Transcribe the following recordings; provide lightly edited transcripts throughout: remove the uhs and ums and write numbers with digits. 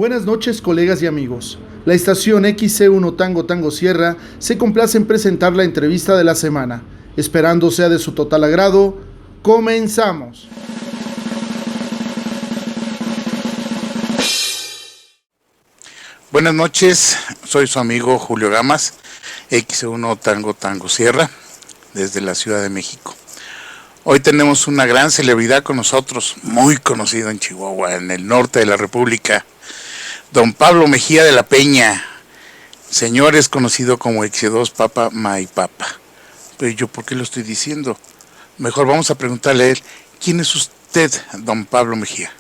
Buenas noches, colegas y amigos. La estación XC1 Tango Tango Sierra se complace en presentar la entrevista de la semana. Esperando sea de su total agrado, comenzamos. Buenas noches, soy su amigo Julio Gamas, XC1 Tango Tango Sierra, desde la Ciudad de México. Hoy tenemos una gran celebridad con nosotros, muy conocido en Chihuahua, en el norte de la República, don Pablo Mejía de la Peña. Señor, es conocido como XC2 Papa My Papa. Pero yo, ¿por qué lo estoy diciendo? Mejor vamos a preguntarle a él, ¿quién es usted, don Pablo Mejía?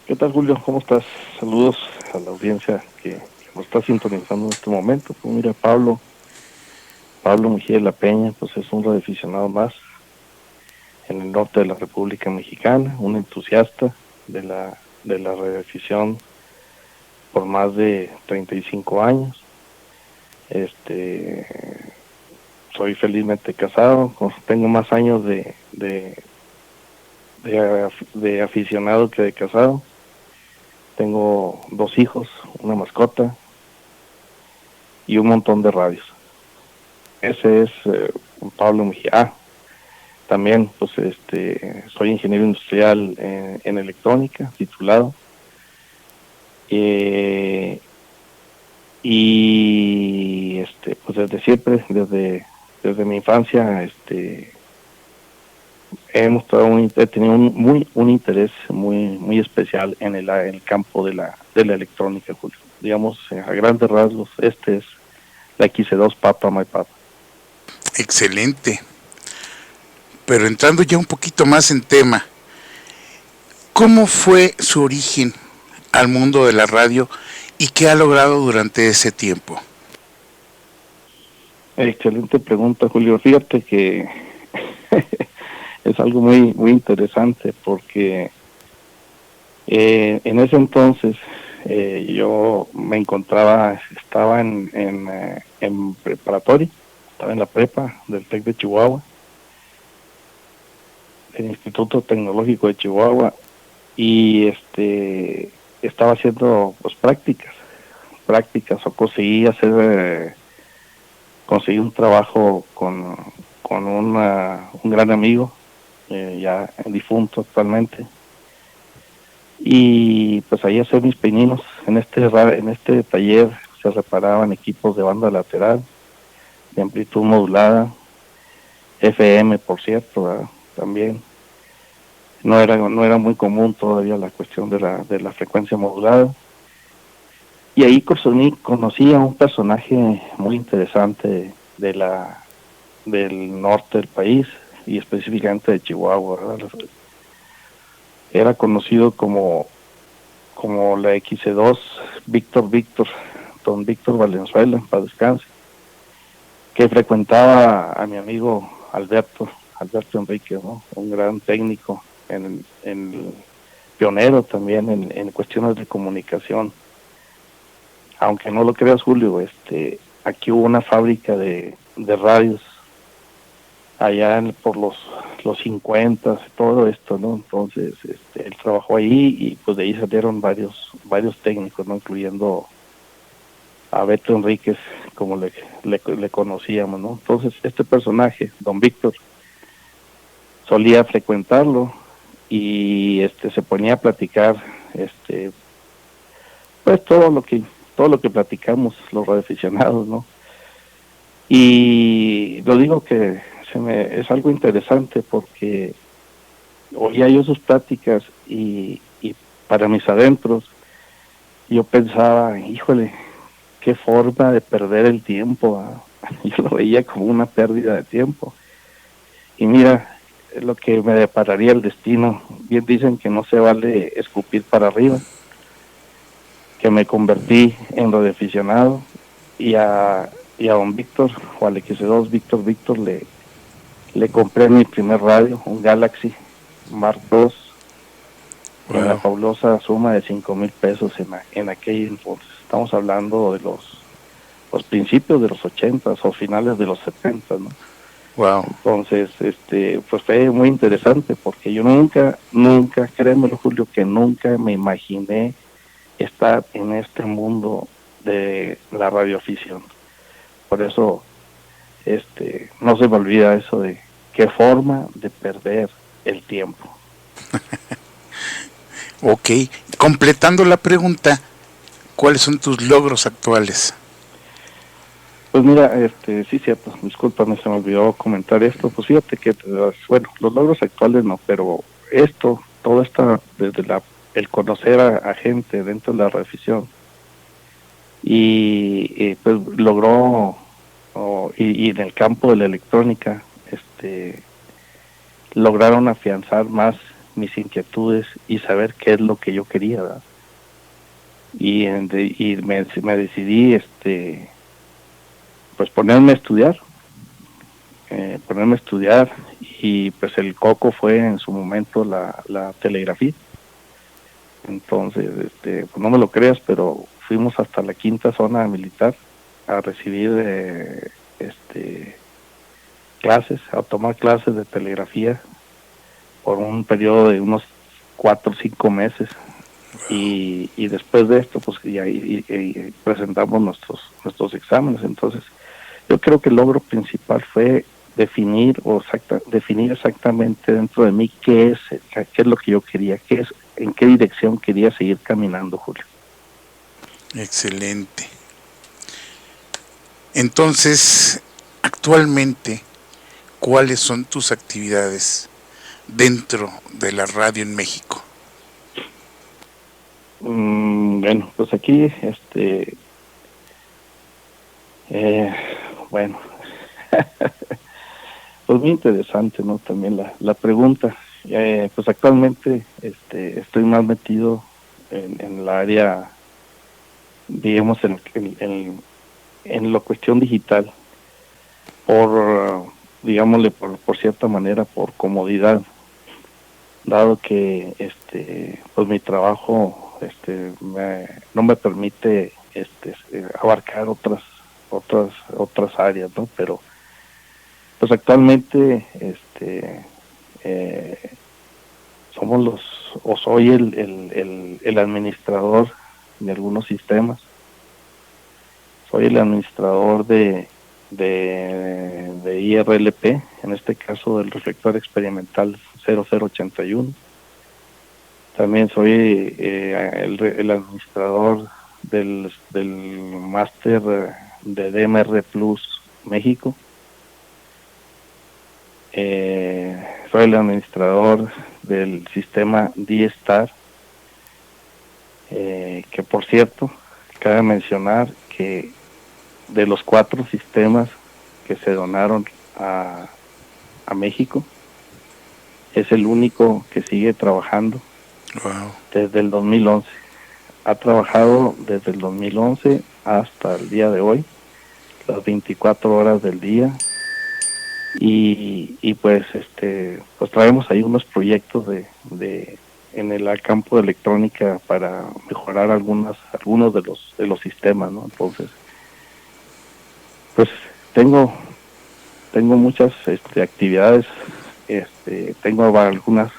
¿Qué tal, Julio? ¿Cómo estás? Saludos a la audiencia que nos está sintonizando en este momento. Pues mira, Pablo Mejía de la Peña, pues es un radioaficionado más en el norte de la República Mexicana, un entusiasta de la radioafición por más de 35 años. Soy felizmente casado, tengo más años de aficionado que de casado. Tengo 2 hijos, una mascota y un montón de radios. Ese es Pablo Mejía. También, pues, soy ingeniero industrial en electrónica, titulado. Y pues desde siempre, desde mi infancia, he tenido un interés muy especial en el campo de la electrónica, Julio. Digamos, a grandes rasgos, este es la XC2 Papa My Papa. Excelente. Pero entrando ya un poquito más en tema, ¿cómo fue su origen al mundo de la radio y qué ha logrado durante ese tiempo? Excelente pregunta, Julio. Fíjate que es algo muy interesante porque en ese entonces yo estaba en preparatoria, estaba en la prepa del TEC de Chihuahua, el Instituto Tecnológico de Chihuahua, y estaba haciendo pues prácticas o conseguí un trabajo con un gran amigo, ya difunto actualmente, y pues ahí hacer mis pininos. En este taller se reparaban equipos de banda lateral, de amplitud modulada, FM, por cierto, ¿verdad? También no era muy común todavía la cuestión de la frecuencia modulada. Y ahí conocí a un personaje muy interesante del norte del país y específicamente de Chihuahua, ¿verdad? Era conocido como la XC2 don Víctor Valenzuela, para descanse, que frecuentaba a mi amigo Alberto Enrique, ¿no? Un gran técnico, pionero también en cuestiones de comunicación. Aunque no lo creas, Julio, aquí hubo una fábrica de radios allá por los 50, todo esto, ¿no? Entonces, él trabajó ahí y pues de ahí salieron varios técnicos, ¿no? Incluyendo a Beto Enríquez, como le conocíamos, ¿no? Entonces, este personaje, don Víctor, solía frecuentarlo y se ponía a platicar, pues todo lo que platicamos los radioaficionados, ¿no? Y lo digo que es algo interesante porque oía yo sus pláticas y para mis adentros yo pensaba, híjole, qué forma de perder el tiempo, ¿eh? Yo lo veía como una pérdida de tiempo. Y mira, es lo que me depararía el destino. Bien dicen que no se vale escupir para arriba, que me convertí en radioaficionado y a don Víctor, o al XC2 Víctor le compré mi primer radio, un Galaxy Mark II, wow, en la fabulosa suma de 5,000 pesos en aquel entonces. Estamos hablando de los principios de los 80 o finales de los 70, ¿no? Wow. Entonces, pues fue muy interesante porque yo nunca, créemelo, Julio, que nunca me imaginé estar en este mundo de la radioafición. Por eso no se me olvida eso de qué forma de perder el tiempo. Ok, completando la pregunta, ¿cuáles son tus logros actuales? Pues mira, sí, cierto, discúlpame, se me olvidó comentar esto. Pues fíjate que, bueno, los logros actuales no, pero todo esto, desde el conocer a gente dentro de la radioafición, y pues logró, y en el campo de la electrónica, lograron afianzar más mis inquietudes y saber qué es lo que yo quería, ¿verdad? Y me decidí, pues ponerme a estudiar, y pues el coco fue en su momento la telegrafía. Entonces, pues no me lo creas, pero fuimos hasta la 5ª zona militar a recibir clases, a tomar clases de telegrafía por un periodo de unos 4 o 5 meses. Y después de esto, pues ya y presentamos nuestros exámenes. Entonces, yo creo que el logro principal fue definir exactamente dentro de mí qué es lo que yo quería, en qué dirección quería seguir caminando, Julio. Excelente. Entonces, actualmente, ¿cuáles son tus actividades dentro de la radio en México? Bueno, pues aquí, bueno, pues muy interesante, ¿no? También la pregunta. Pues actualmente, estoy más metido en la área, digamos, en la cuestión digital, digámosle, por cierta manera, por comodidad, dado que, pues mi trabajo, no me permite, abarcar otras áreas, ¿no? Pero, pues actualmente, soy el administrador de algunos sistemas. Soy el administrador de IRLP, en este caso del reflector experimental 0081. También soy el administrador del máster de DMR Plus México. Soy el administrador del sistema D-Star, que por cierto, cabe mencionar que de los 4 sistemas que se donaron a México, es el único que sigue trabajando. Wow. Desde el 2011. Ha trabajado desde el 2011 hasta el día de hoy, las 24 horas del día. Y pues pues traemos ahí unos proyectos en el campo de electrónica para mejorar algunos de los sistemas, ¿no? Entonces, pues tengo muchas actividades, tengo algunas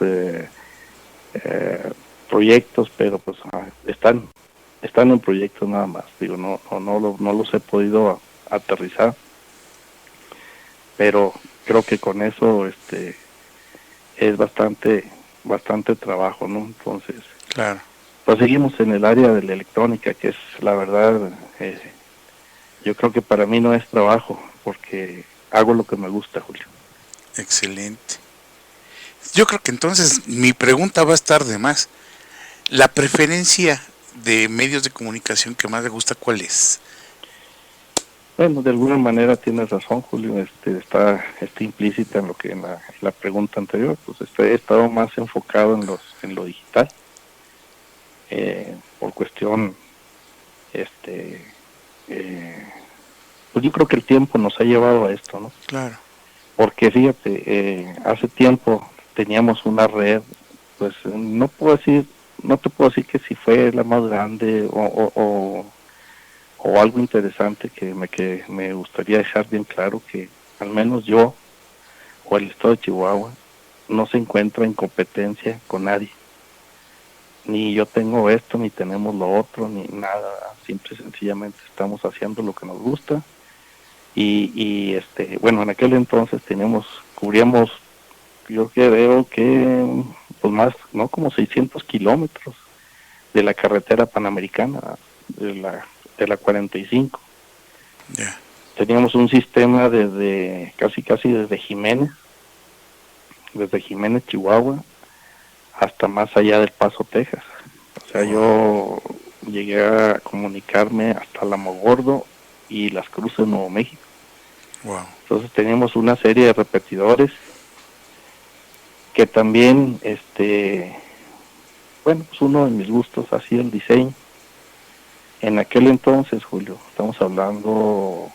proyectos, pero pues están en proyectos nada más. Digo, no los he podido aterrizar, pero creo que con eso es bastante trabajo, ¿no? Entonces, Claro. pues seguimos en el área de la electrónica, que es la verdad, yo creo que para mí no es trabajo, porque hago lo que me gusta, Julio. Excelente. Yo creo que entonces mi pregunta va a estar de más. ¿La preferencia de medios de comunicación que más le gusta cuál es? Bueno, de alguna manera tienes razón, Julio, está implícita en la pregunta anterior. Pues he estado más enfocado en lo digital, por cuestión, pues yo creo que el tiempo nos ha llevado a esto, ¿no? Claro. Porque fíjate, hace tiempo teníamos una red, pues no te puedo decir que si fue la más grande o algo interesante que me gustaría dejar bien claro, que al menos yo o el estado de Chihuahua no se encuentra en competencia con nadie. ni yo tengo esto, ni tenemos lo otro, ni nada, simple y sencillamente estamos haciendo lo que nos gusta. Y bueno, en aquel entonces cubríamos, yo creo que pues más, ¿no? Como 600 kilómetros de la carretera panamericana, de la 45. Ya. Teníamos un sistema desde casi desde Jiménez, Chihuahua, hasta más allá del Paso, Texas. O sea, yo llegué a comunicarme hasta Alamogordo y Las Cruces, Nuevo México. Wow. Entonces teníamos una serie de repetidores que también, bueno, pues uno de mis gustos ha sido el diseño. En aquel entonces, Julio, estamos hablando,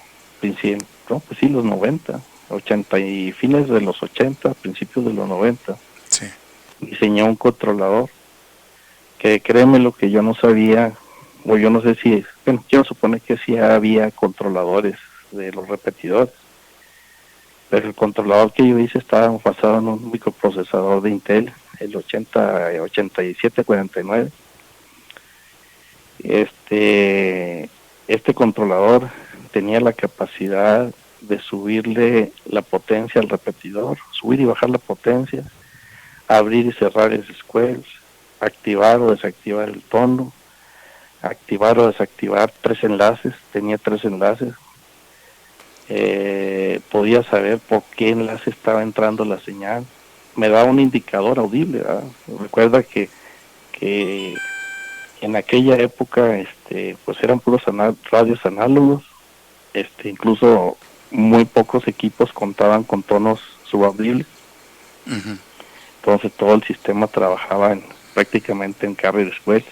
no, pues sí, los 90, 80 y fines de los 80, principios de los 90, Sí. diseñé un controlador que, créeme, lo que yo no sabía, o yo no sé si, bueno, quiero suponer que sí había controladores de los repetidores, pero el controlador que yo hice estaba basado en un microprocesador de Intel, el 8749. Este controlador tenía la capacidad de subirle la potencia al repetidor, subir y bajar la potencia, abrir y cerrar el squelch, activar o desactivar el tono, activar o desactivar 3 enlaces, tenía 3 enlaces. Podía saber por qué enlace estaba entrando la señal, me daba un indicador audible, ¿verdad? Recuerda que en aquella época pues eran puros radios análogos, incluso muy pocos equipos contaban con tonos subaudibles. Uh-huh. Entonces todo el sistema trabajaba prácticamente en carrier squelch.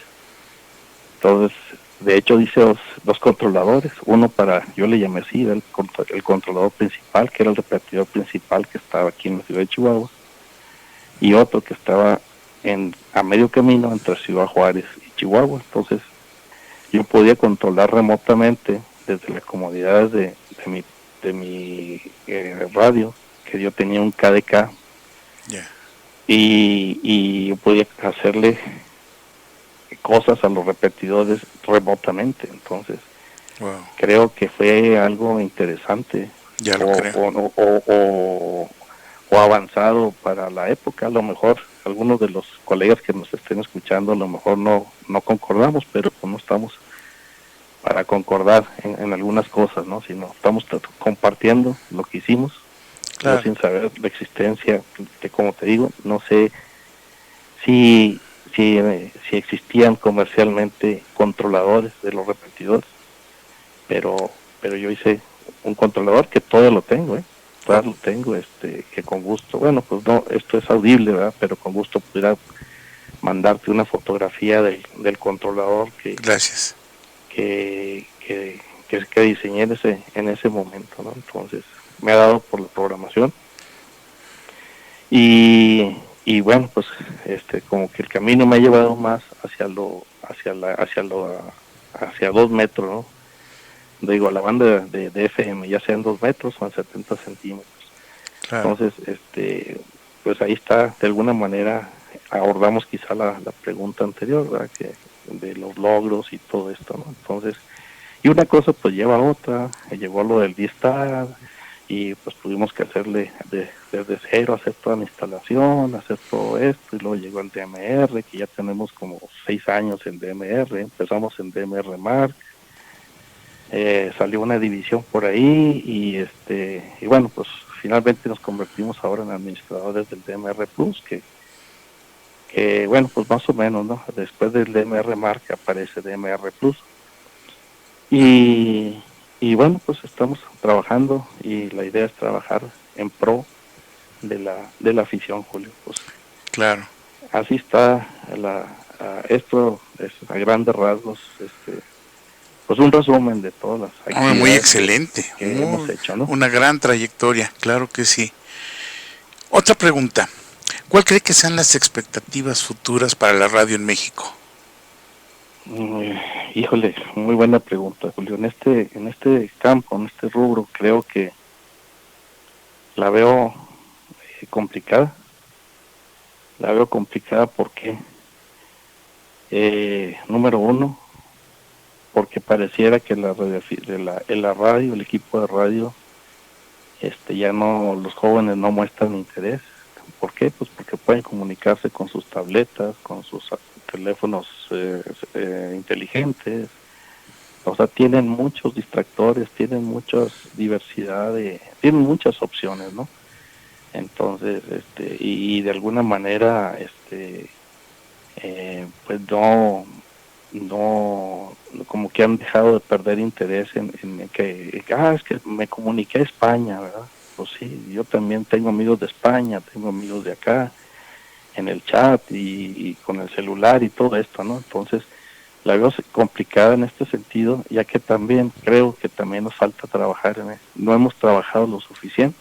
Entonces, de hecho, dice dos controladores, uno para, yo le llamé así, el controlador principal, que era el repetidor principal que estaba aquí en la ciudad de Chihuahua, y otro que estaba a medio camino entre Ciudad Juárez y Chihuahua. Entonces yo podía controlar remotamente desde las comodidades de mi radio, que yo tenía un KDK, Yeah. y yo podía hacerle cosas a los repetidores remotamente. Entonces Wow. creo que fue algo interesante, Ya lo creo. o avanzado para la época. A lo mejor algunos de los colegas que nos estén escuchando a lo mejor no concordamos, pero no estamos para concordar en algunas cosas, ¿no? Sino estamos compartiendo lo que hicimos, Claro. Yo sin saber la existencia de, como te digo, no sé si existían comercialmente controladores de los repetidores, pero yo hice un controlador que todavía lo tengo, todavía lo tengo, que con gusto, bueno, pues no, esto es audible, ¿verdad? Pero con gusto pudiera mandarte una fotografía del controlador Gracias. que diseñé en ese momento, ¿no? Entonces me ha dado por la programación y bueno, pues como que el camino me ha llevado más hacia 2 metros, ¿no? Digo, a la banda de FM, ya sean 2 metros o en 70 centímetros. Claro. Entonces, pues ahí está, de alguna manera abordamos quizá la pregunta anterior, ¿verdad? Que de los logros y todo esto, ¿no? Entonces, y una cosa pues lleva a otra, llegó lo del D-Star, y pues tuvimos que hacerle desde cero, hacer toda la instalación, hacer todo esto, y luego llegó el DMR, que ya tenemos como 6 años en DMR, empezamos en DMR Mark, salió una división por ahí, y bueno, pues finalmente nos convertimos ahora en administradores del DMR Plus, que bueno, pues más o menos, ¿no? Después del DMR Mark aparece DMR Plus, y bueno, pues estamos trabajando y la idea es trabajar en pro de la afición, Julio. Pues claro. así está esto es a grandes rasgos, pues un resumen de todas las actividades Muy excelente. que hemos hecho, ¿no? Una gran trayectoria, claro que sí. Otra pregunta. ¿Cuál cree que sean las expectativas futuras para la radio en México? Híjole, muy buena pregunta, Julio. En este campo, en este rubro, creo que la veo complicada. La veo complicada, ¿por qué? Número uno, porque pareciera que la radio, el equipo de radio, ya no, los jóvenes no muestran interés. ¿Por qué? Pues porque pueden comunicarse con sus tabletas, con sus teléfonos inteligentes. O sea, tienen muchos distractores, tienen muchas tienen muchas opciones, ¿no? Entonces, y de alguna manera, pues no, como que han dejado de perder interés en que, es que me comuniqué a España, ¿verdad? Pues sí, yo también tengo amigos de España, tengo amigos de acá, en el chat y con el celular y todo esto, ¿no? Entonces, la veo complicada en este sentido, ya que también creo que también nos falta trabajar en eso. No hemos trabajado lo suficiente.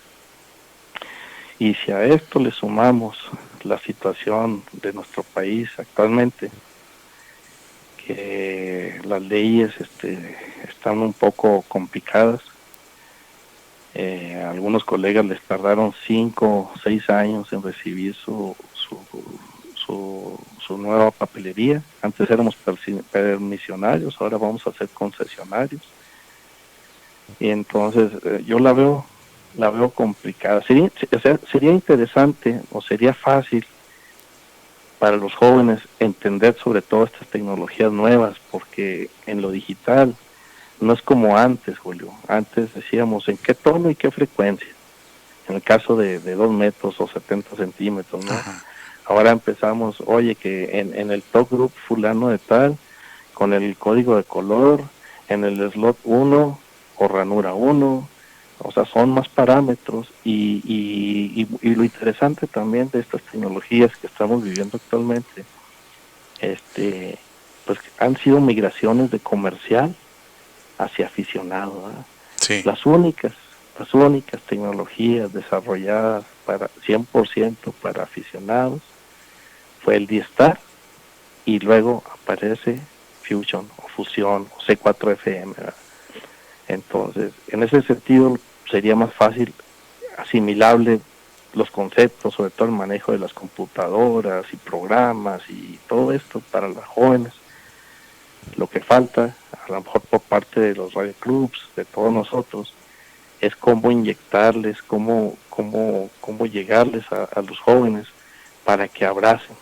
Y si a esto le sumamos la situación de nuestro país actualmente, que las leyes están un poco complicadas, algunos colegas les tardaron 5 o 6 años en recibir su nueva papelería. Antes éramos permisionarios, ahora vamos a ser concesionarios. Y entonces yo la veo complicada. Sería interesante o sería fácil para los jóvenes entender sobre todo estas tecnologías nuevas, porque en lo digital no es como antes, Julio. Antes decíamos en qué tono y qué frecuencia, en el caso de 2 metros o 70 centímetros, ¿no? Ajá. Ahora empezamos, oye, que en el talk group fulano de tal, con el código de color, en el slot 1 o ranura 1, o sea, son más parámetros y lo interesante también de estas tecnologías que estamos viviendo actualmente, pues han sido migraciones de comercial hacia aficionado, ¿verdad? Sí. Las únicas tecnologías desarrolladas para 100% para aficionados fue el D-Star, y luego aparece Fusion o Fusión o C4FM, ¿verdad? Entonces, en ese sentido sería más fácil asimilable los conceptos, sobre todo el manejo de las computadoras y programas y todo esto para los jóvenes. Lo que falta, a lo mejor por parte de los radio clubs, de todos nosotros, es cómo inyectarles, cómo llegarles a los jóvenes para que abracen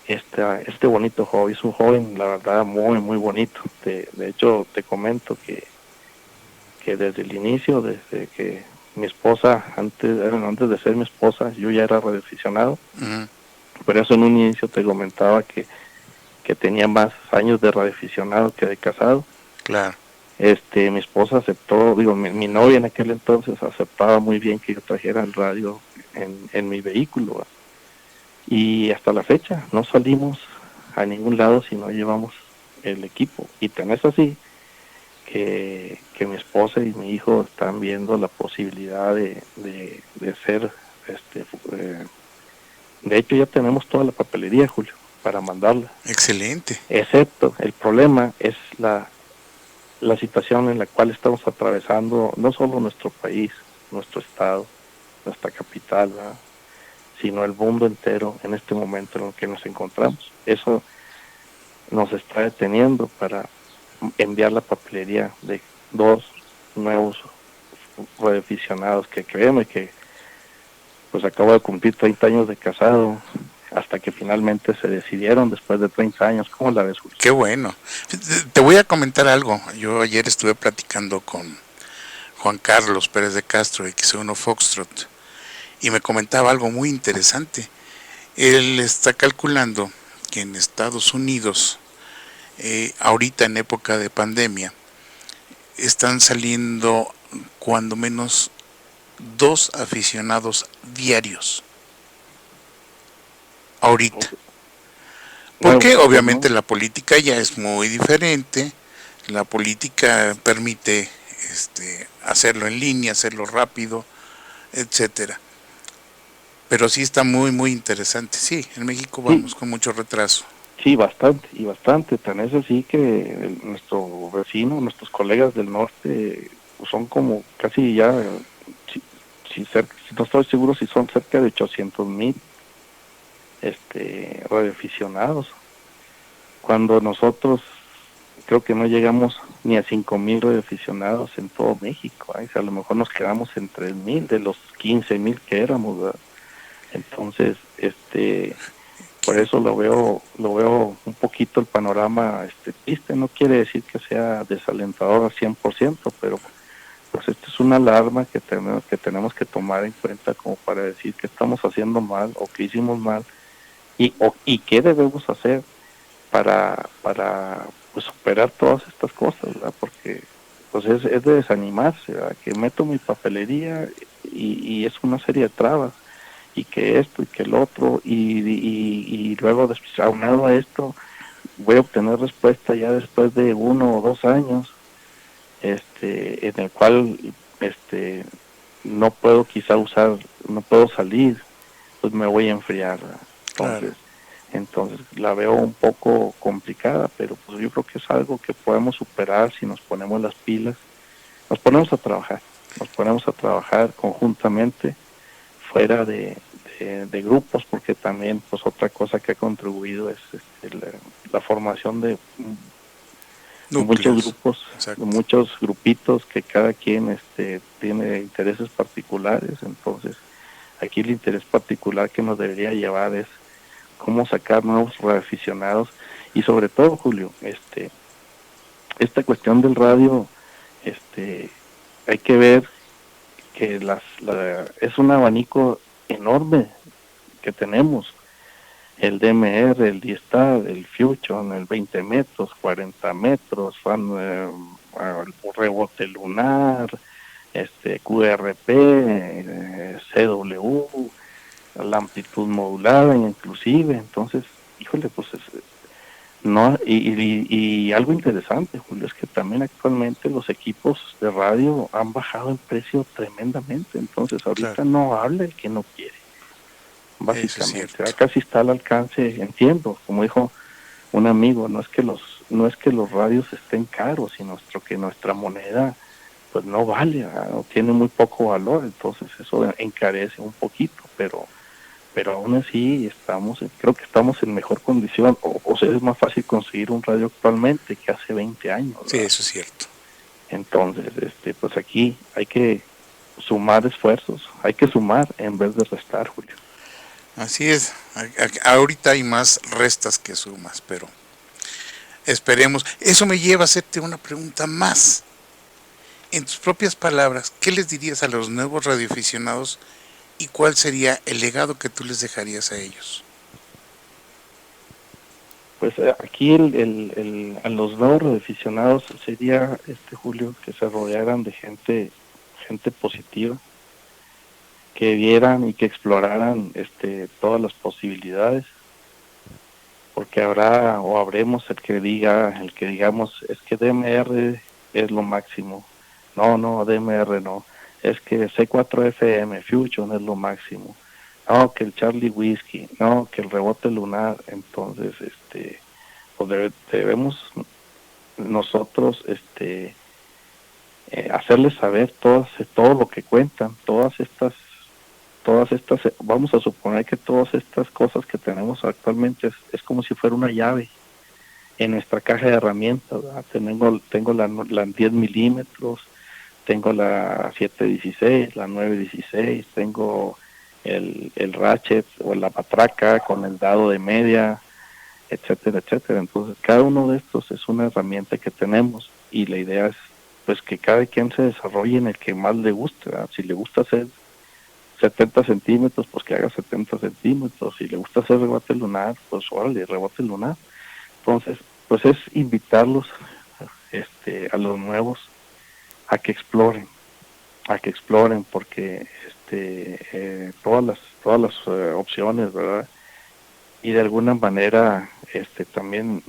este bonito hobby. Es un joven, la verdad, muy, muy bonito. De hecho, te comento que desde el inicio, desde que mi esposa, antes de ser mi esposa, yo ya era radioaficionado. Uh-huh. Por eso en un inicio te comentaba que tenía más años de radioaficionado que de casado. Claro. Mi esposa aceptó, mi novia en aquel entonces aceptaba muy bien que yo trajera el radio en mi vehículo, ¿verdad? Y hasta la fecha no salimos a ningún lado si no llevamos el equipo. Y tan es así que mi esposa y mi hijo están viendo la posibilidad de ser, de hecho ya tenemos toda la papelería, Julio, para mandarla. Excelente. Excepto, el problema es la situación en la cual estamos atravesando, no solo nuestro país, nuestro estado, nuestra capital, ¿verdad?, sino el mundo entero en este momento en el que nos encontramos. Eso nos está deteniendo para enviar la papelería de 2 nuevos radioaficionados que créeme que pues acabo de cumplir 30 años de casado, hasta que finalmente se decidieron después de 30 años. ¿Cómo la ves, Julio? Qué bueno. Te voy a comentar algo. Yo ayer estuve platicando con Juan Carlos Pérez de Castro, X1 Foxtrot, y me comentaba algo muy interesante. Él está calculando que en Estados Unidos, ahorita en época de pandemia, están saliendo cuando menos 2 aficionados diarios. Ahorita. Porque obviamente la política ya es muy diferente. La política permite hacerlo en línea, hacerlo rápido, etcétera. Pero sí está muy, muy interesante. Sí, en México vamos con mucho retraso. Sí, bastante. Tan es así que nuestro vecino, nuestros colegas del norte, son como casi ya, si no estoy seguro si son cerca de 800,000 radioaficionados. cuando nosotros creo que no llegamos ni a 5,000 radioaficionados en todo México, ¿eh? O sea, a lo mejor nos quedamos en 3,000 de los 15,000 que éramos, ¿verdad? Entonces, por eso lo veo un poquito el panorama triste. No quiere decir que sea desalentador al 100%, pero pues esta es una alarma que tenemos que tomar en cuenta como para decir que estamos haciendo mal o que hicimos mal y qué debemos hacer para pues superar todas estas cosas, ¿verdad? Porque pues es de desanimarse, ¿verdad? Que meto mi papelería y es una serie de trabas, y que esto y que el otro, y luego aunado a esto voy a obtener respuesta ya después de 1 o 2 años, en el cual no puedo quizá no puedo salir, pues me voy a enfriar, ¿verdad? Claro. Entonces la veo un poco complicada, pero pues yo creo que es algo que podemos superar si nos ponemos las pilas, nos ponemos a trabajar conjuntamente fuera de grupos, porque también pues otra cosa que ha contribuido es la formación de muchos Núcleos. grupos, de Exacto. muchos grupitos que cada quien tiene intereses particulares. Entonces aquí el interés particular que nos debería llevar es cómo sacar nuevos radioaficionados, y sobre todo, Julio, esta cuestión del radio, hay que ver que es un abanico enorme que tenemos: el DMR, el D-Star, el Fusion, el 20 metros, 40 metros, el rebote lunar, QRP, CW, la amplitud modulada inclusive. Entonces, híjole, pues no, y algo interesante, Julio, es que también actualmente los equipos de radio han bajado el precio tremendamente. Entonces Claro. ahorita no habla el que no quiere, Eso es básicamente, cierto. ¿verdad? Casi está al alcance. Entiendo, como dijo un amigo, no es que los radios estén caros, sino que nuestra moneda pues no vale, ¿verdad? No tiene muy poco valor. Entonces eso encarece un poquito, pero aún así creo que estamos en mejor condición, o sea, es más fácil conseguir un radio actualmente que hace 20 años, Sí, ¿verdad? eso es cierto. Entonces, pues aquí hay que sumar esfuerzos, hay que sumar en vez de restar, Julio. Así es. Ahorita hay más restas que sumas, pero esperemos. Eso me lleva a hacerte una pregunta más. En tus propias palabras, ¿qué les dirías a los nuevos radioaficionados y cuál sería el legado que tú les dejarías a ellos? Pues aquí a los nuevos aficionados sería, Julio, que se rodearan de gente positiva, que vieran y que exploraran todas las posibilidades, porque habremos el que digamos es que DMR es lo máximo. No, no, DMR no. Es que C4FM Fusion es lo máximo. No, que el Charlie Whiskey, no, que el rebote lunar. Entonces, pues debemos nosotros hacerles saber todo lo que cuentan, vamos a suponer que todas estas cosas que tenemos actualmente es como si fuera una llave en nuestra caja de herramientas, ¿verdad? Tengo la 10 milímetros, tengo la 716, la 916, tengo el ratchet o la matraca con el dado de media, etcétera, etcétera. Entonces, cada uno de estos es una herramienta que tenemos, y la idea es pues que cada quien se desarrolle en el que más le guste, ¿verdad? Si le gusta hacer 70 centímetros, pues que haga 70 centímetros. Si le gusta hacer rebote lunar, pues órale, rebote lunar. Entonces, pues es invitarlos, a los nuevos, a que exploren, porque todas las opciones, ¿verdad? Y de alguna manera, también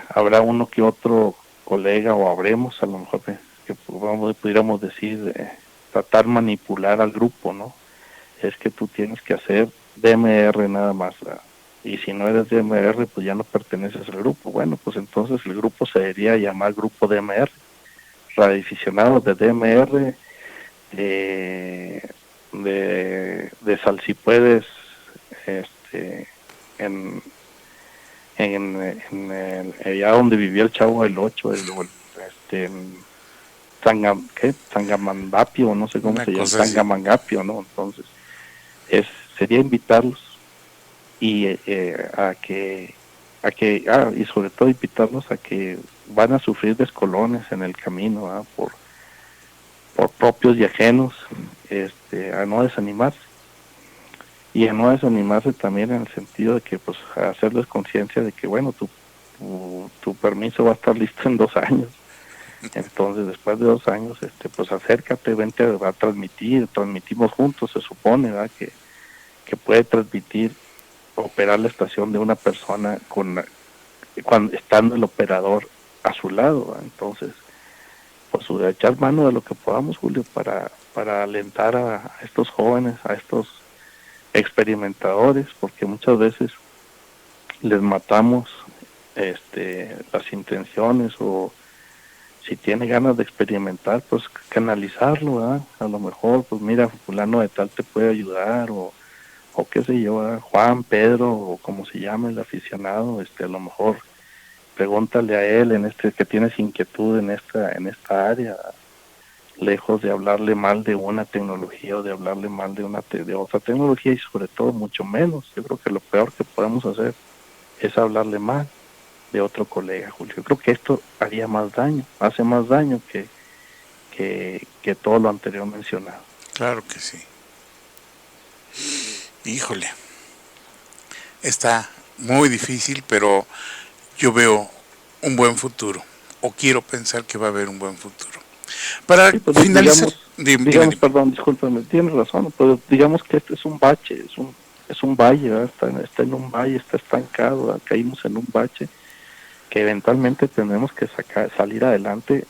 habrá uno que otro colega, o habremos a lo mejor que pudiéramos decir, tratar manipular al grupo, ¿no? Es que tú tienes que hacer DMR nada más, ¿verdad? Y si no eres DMR, pues ya no perteneces al grupo. Bueno, pues entonces el grupo se debería llamar Grupo DMR, radioaficionados de DMR, de Salsipuedes, en allá donde vivía el Chavo del Ocho, en Tangamandapio, no sé cómo Una se llama, cosa así. Tangamangapio, ¿no? Entonces, sería invitarlos y y sobre todo invitarlos a que van a sufrir descolones en el camino, ¿verdad? Por propios y ajenos, a no desanimarse. Y a no desanimarse también en el sentido de que, pues, hacerles conciencia de que, bueno, tu permiso va a estar listo en 2 años. Entonces, después de 2 años, pues acércate, vente a transmitir, transmitimos juntos, se supone, ¿verdad? Que puede transmitir, operar la estación de una persona cuando estando el operador a su lado, ¿verdad? Entonces, pues echar mano de lo que podamos, Julio, para alentar a estos jóvenes, a estos experimentadores, porque muchas veces les matamos las intenciones, o si tiene ganas de experimentar, pues canalizarlo, ¿verdad? A lo mejor, pues mira, fulano de tal te puede ayudar, o qué sé yo, ¿verdad? Juan, Pedro, o como se llama el aficionado, a lo mejor pregúntale a él que tienes inquietud en esta área, lejos de hablarle mal de una tecnología o de hablarle mal de otra tecnología, y sobre todo mucho menos. Yo creo que lo peor que podemos hacer es hablarle mal de otro colega, Julio. Yo creo que esto haría más daño, hace más daño que todo lo anterior mencionado. Claro que sí. Híjole, está muy difícil, pero yo veo un buen futuro, o quiero pensar que va a haber un buen futuro. Para Sí, pues finalizar, dime, dime, digamos, dime. perdón, discúlpame, tienes razón, pero digamos que este es un bache, es un valle, ¿verdad? Está en un valle, está estancado, ¿verdad? Caímos en un bache que eventualmente tenemos que salir adelante,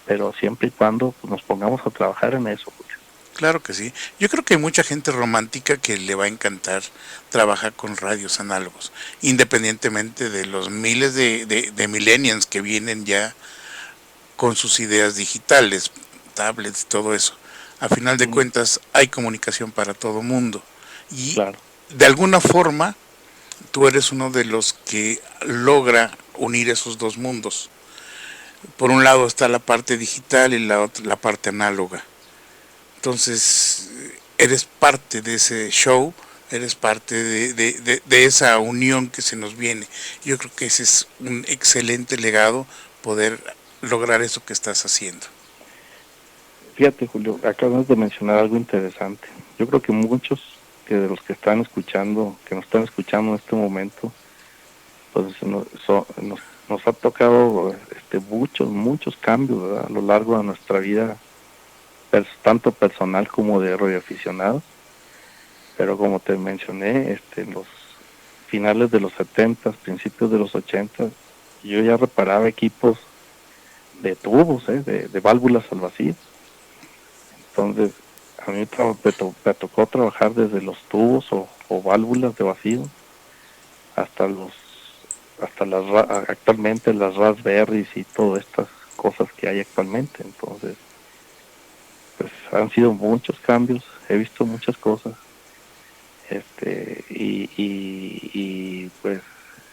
pero siempre y cuando, pues, nos pongamos a trabajar en eso, Julio. Claro que sí. Yo creo que hay mucha gente romántica que le va a encantar trabajar con radios análogos, independientemente de los miles de millennials que vienen ya con sus ideas digitales, tablets, todo eso. A final de Mm, cuentas hay comunicación para todo mundo. Y claro, de alguna forma tú eres uno de los que logra unir esos dos mundos. Por un lado está la parte digital y la parte análoga. Entonces, eres parte de ese show, eres parte de esa unión que se nos viene. Yo creo que ese es un excelente legado, poder lograr eso que estás haciendo. fíjate, Julio, acabas de mencionar algo interesante. Yo creo que muchos de los que están escuchando, que nos están escuchando en este momento, pues nos ha tocado muchos cambios, ¿verdad? A lo largo de nuestra vida, tanto personal como de radioaficionados. Pero como te mencioné, en los finales de los 70, principios de los 80, yo ya reparaba equipos de tubos, de válvulas al vacío. Entonces, a mí me tocó trabajar desde los tubos o válvulas de vacío hasta actualmente las Raspberries y todas estas cosas que hay actualmente. Entonces, pues han sido muchos cambios, he visto muchas cosas, y pues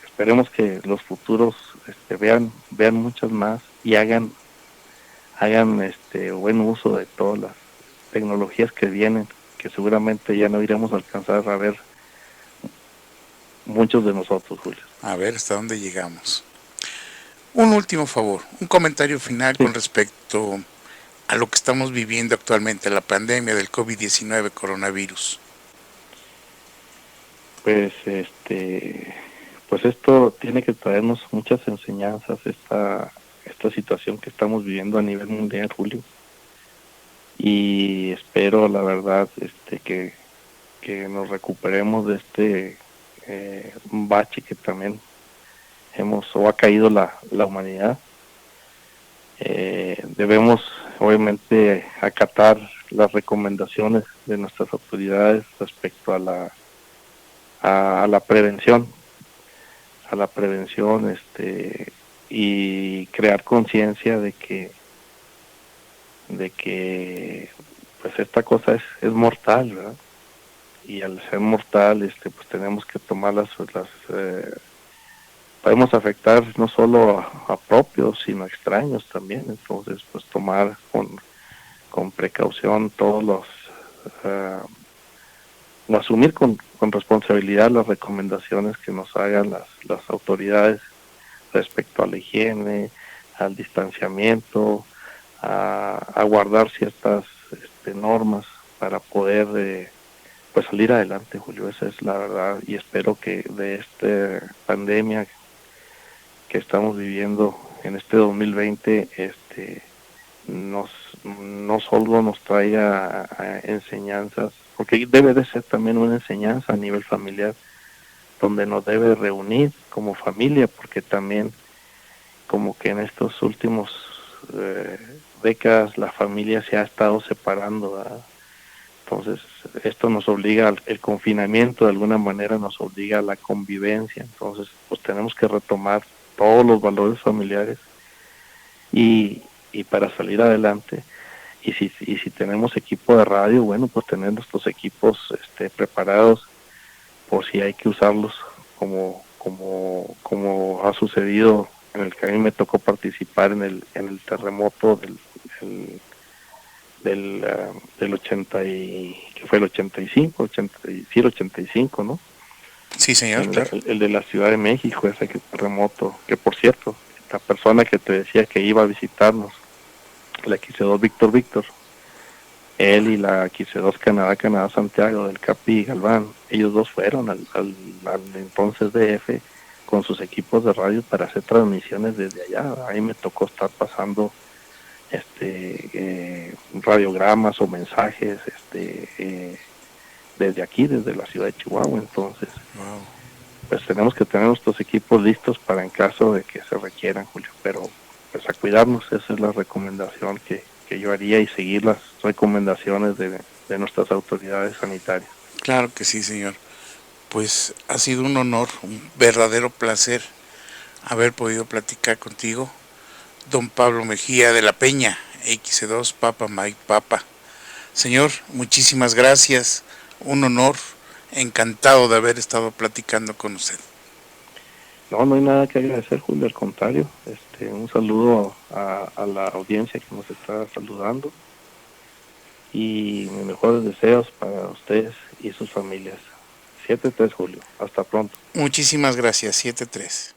esperemos que los futuros vean muchas más y hagan buen uso de todas las tecnologías que vienen, que seguramente ya no iremos a alcanzar a ver muchos de nosotros, Julio. A ver hasta dónde llegamos. Un último favor, un comentario final con Sí, respecto a lo que estamos viviendo actualmente, la pandemia del COVID-19 coronavirus. pues pues esto tiene que traernos muchas enseñanzas, esta situación que estamos viviendo a nivel mundial, Julio. Y espero, la verdad, que nos recuperemos de bache que también ha caído la humanidad. Debemos, obviamente, acatar las recomendaciones de nuestras autoridades respecto a la prevención, y crear conciencia de que pues esta cosa es mortal, ¿verdad? Y al ser mortal, pues tenemos que tomar podemos afectar no solo a propios, sino a extraños también. Entonces, pues tomar con precaución todos los, asumir con responsabilidad las recomendaciones que nos hagan las autoridades respecto a la higiene, al distanciamiento, a guardar ciertas normas para poder pues salir adelante, Julio. Esa es la verdad, y espero que de esta pandemia que estamos viviendo en este 2020 no solo nos traiga enseñanzas, porque debe de ser también una enseñanza a nivel familiar, donde nos debe reunir como familia, porque también como que en estos últimos décadas la familia se ha estado separando, ¿verdad? Entonces esto nos obliga, el confinamiento de alguna manera nos obliga a la convivencia. Entonces pues tenemos que retomar todos los valores familiares y para salir adelante. Y si tenemos equipo de radio, bueno, pues tener nuestros equipos preparados por si hay que usarlos, como ha sucedido en el que a mí me tocó participar en el terremoto del 80 que fue el 85, sí, el 85, ¿no? Sí, señor, claro. El de la Ciudad de México, ese terremoto, que por cierto, la persona que te decía que iba a visitarnos, la XC2 Víctor, él y la XC2 Canadá Santiago del Capi Galván, ellos dos fueron al entonces DF con sus equipos de radio para hacer transmisiones desde allá. Ahí me tocó estar pasando radiogramas o mensajes desde aquí, desde la ciudad de Chihuahua. Entonces, Wow. pues tenemos que tener nuestros equipos listos para en caso de que se requieran, Julio, pero pues a cuidarnos. Esa es la recomendación que yo haría, y seguir las recomendaciones de nuestras autoridades sanitarias. Claro que sí, señor. Pues ha sido un honor, un verdadero placer haber podido platicar contigo, don Pablo Mejía de la Peña, XC2 Papa Mike Papa. Señor, muchísimas gracias, un honor, encantado de haber estado platicando con usted. No hay nada que agradecer, Julio, al contrario. Un saludo a la audiencia que nos está saludando, y mis mejores deseos para ustedes y sus familias. 7-3, Julio. Hasta pronto. Muchísimas gracias, 7-3.